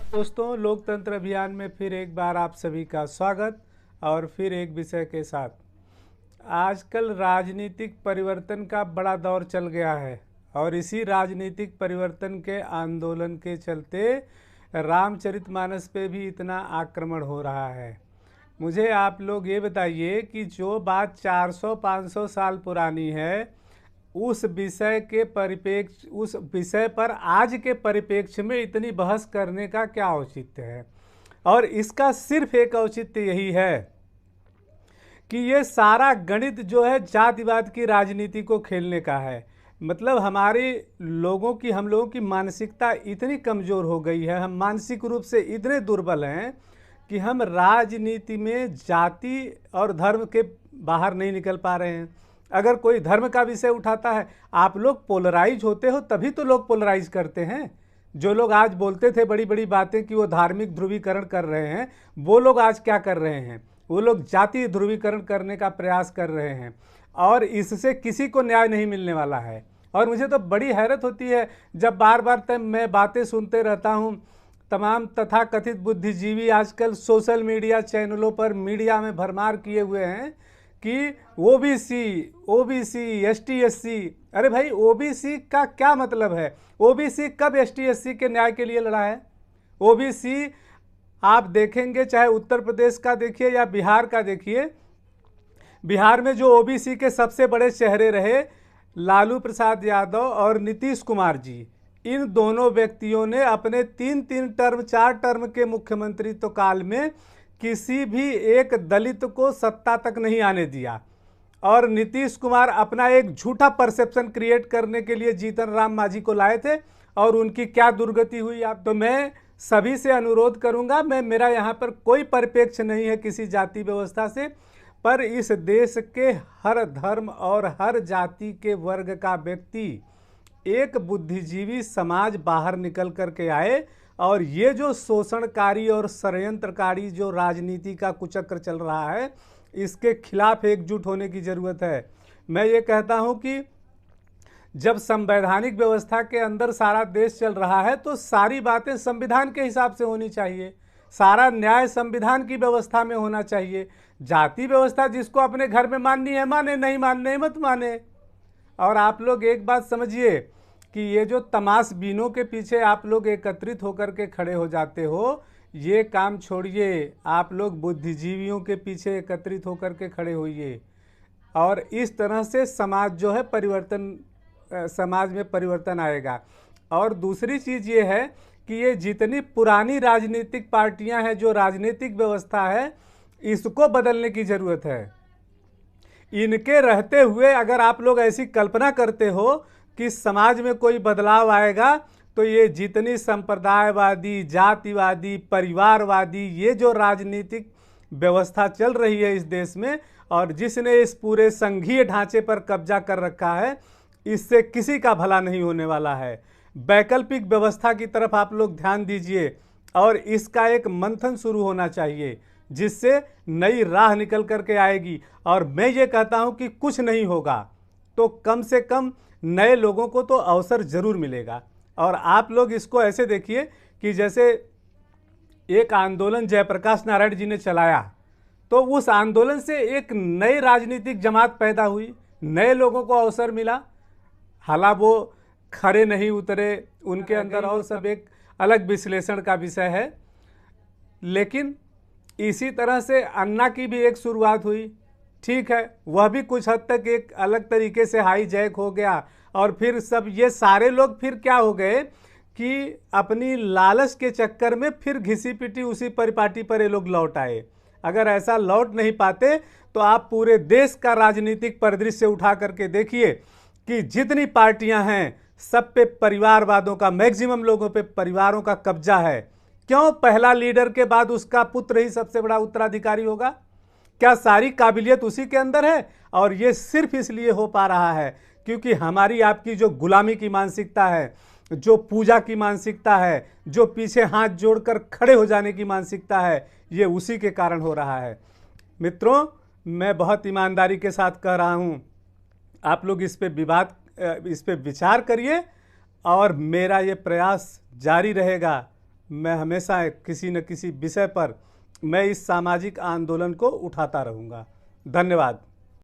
दोस्तों, लोकतंत्र अभियान में फिर एक बार आप सभी का स्वागत और फिर एक विषय के साथ। आजकल राजनीतिक परिवर्तन का बड़ा दौर चल गया है और इसी राजनीतिक परिवर्तन के आंदोलन के चलते रामचरितमानस पे भी इतना आक्रमण हो रहा है। मुझे आप लोग ये बताइए कि जो बात 400-500 साल पुरानी है, उस विषय पर आज के परिप्रेक्ष्य में इतनी बहस करने का क्या औचित्य है। और इसका सिर्फ एक औचित्य यही है कि ये सारा गणित जो है जातिवाद की राजनीति को खेलने का है। मतलब हम लोगों की मानसिकता इतनी कमज़ोर हो गई है, हम मानसिक रूप से इतने दुर्बल हैं कि हम राजनीति में जाति और धर्म के बाहर नहीं निकल पा रहे हैं। अगर कोई धर्म का विषय उठाता है, आप लोग पोलराइज होते हो तभी तो लोग पोलराइज करते हैं। जो लोग आज बोलते थे बड़ी बड़ी बातें कि वो धार्मिक ध्रुवीकरण कर रहे हैं, वो लोग आज क्या कर रहे हैं? वो लोग जातीय ध्रुवीकरण करने का प्रयास कर रहे हैं और इससे किसी को न्याय नहीं मिलने वाला है। और मुझे तो बड़ी हैरत होती है जब बार बार मैं बातें सुनते रहता हूँ। तमाम तथाकथित बुद्धिजीवी आजकल सोशल मीडिया चैनलों पर मीडिया में भरमार किए हुए हैं कि ओबीसी एसटी एससी। अरे भाई, ओबीसी का क्या मतलब है? ओबीसी कब एसटी एससी के न्याय के लिए लड़ा है? ओबीसी आप देखेंगे, चाहे उत्तर प्रदेश का देखिए या बिहार का देखिए, बिहार में जो ओबीसी के सबसे बड़े चेहरे रहे लालू प्रसाद यादव और नीतीश कुमार जी, इन दोनों व्यक्तियों ने अपने 3 टर्म 4 टर्म के मुख्यमंत्रित्व काल में किसी भी एक दलित को सत्ता तक नहीं आने दिया। और नीतीश कुमार अपना एक झूठा परसेप्शन क्रिएट करने के लिए जीतन राम मांझी को लाए थे और उनकी क्या दुर्गति हुई। आप तो मैं सभी से अनुरोध करूंगा, मेरा यहाँ पर कोई परिप्रेक्ष्य नहीं है किसी जाति व्यवस्था से, पर इस देश के हर धर्म और हर जाति के वर्ग का व्यक्ति, एक बुद्धिजीवी समाज बाहर निकल करके आए और ये जो शोषणकारी और षड्यंत्रकारी जो राजनीति का कुचक्र चल रहा है, इसके खिलाफ एकजुट होने की ज़रूरत है। मैं ये कहता हूँ कि जब संवैधानिक व्यवस्था के अंदर सारा देश चल रहा है तो सारी बातें संविधान के हिसाब से होनी चाहिए, सारा न्याय संविधान की व्यवस्था में होना चाहिए। जाति व्यवस्था जिसको अपने घर में माननी है माने, नहीं मानने मत माने। और आप लोग एक बात समझिए कि ये जो तमाशबीनों के पीछे आप लोग एकत्रित होकर के खड़े हो जाते हो, ये काम छोड़िए, आप लोग बुद्धिजीवियों के पीछे एकत्रित होकर के खड़े होइए। और इस तरह से समाज में परिवर्तन आएगा। और दूसरी चीज़ ये है कि ये जितनी पुरानी राजनीतिक पार्टियां हैं, जो राजनीतिक व्यवस्था है, इसको बदलने की ज़रूरत है। इनके रहते हुए अगर आप लोग ऐसी कल्पना करते हो कि समाज में कोई बदलाव आएगा, तो ये जितनी संप्रदायवादी, जातिवादी, परिवारवादी ये जो राजनीतिक व्यवस्था चल रही है इस देश में, और जिसने इस पूरे संघीय ढांचे पर कब्जा कर रखा है, इससे किसी का भला नहीं होने वाला है। वैकल्पिक व्यवस्था की तरफ आप लोग ध्यान दीजिए और इसका एक मंथन शुरू होना चाहिए जिससे नई राह निकल करके आएगी। और मैं ये कहता हूँ कि कुछ नहीं होगा तो कम से कम नए लोगों को तो अवसर ज़रूर मिलेगा। और आप लोग इसको ऐसे देखिए कि जैसे एक आंदोलन जयप्रकाश नारायण जी ने चलाया, तो उस आंदोलन से एक नई राजनीतिक जमात पैदा हुई, नए लोगों को अवसर मिला। हालांकि वो खरे नहीं उतरे, उनके अंदर और सब एक अलग विश्लेषण का विषय है। लेकिन इसी तरह से अन्ना की भी एक शुरुआत हुई, ठीक है, वह भी कुछ हद तक एक अलग तरीके से हाई जैक हो गया। और फिर सब ये सारे लोग फिर क्या हो गए कि अपनी लालच के चक्कर में फिर घिसी पिटी उसी परिपाटी पर ये लोग लौट आए। अगर ऐसा लौट नहीं पाते तो आप पूरे देश का राजनीतिक परिदृश्य उठा करके देखिए कि जितनी पार्टियां हैं सब पे परिवारवादों का, मैक्सिमम लोगों पे परिवारों का कब्जा है। क्यों? पहला लीडर के बाद उसका पुत्र ही सबसे बड़ा उत्तराधिकारी होगा। क्या सारी काबिलियत उसी के अंदर है? और ये सिर्फ इसलिए हो पा रहा है क्योंकि हमारी आपकी जो गुलामी की मानसिकता है, जो पूजा की मानसिकता है, जो पीछे हाथ जोड़कर खड़े हो जाने की मानसिकता है, ये उसी के कारण हो रहा है। मित्रों, मैं बहुत ईमानदारी के साथ कह रहा हूँ, आप लोग इस पे विचार करिए और मेरा ये प्रयास जारी रहेगा। मैं हमेशा किसी न किसी विषय पर मैं इस सामाजिक आंदोलन को उठाता रहूँगा। धन्यवाद।